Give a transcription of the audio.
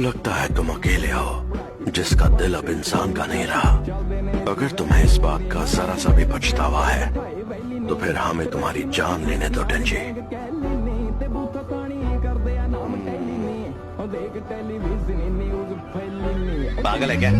लगता है तुम अकेले हो जिसका दिल अब इंसान का नहीं रहा। अगर तुम्हें इस बात का जरा सा भी पछतावा है तो फिर हमें तुम्हारी जान लेने दो टेंजी। पागल है क्या?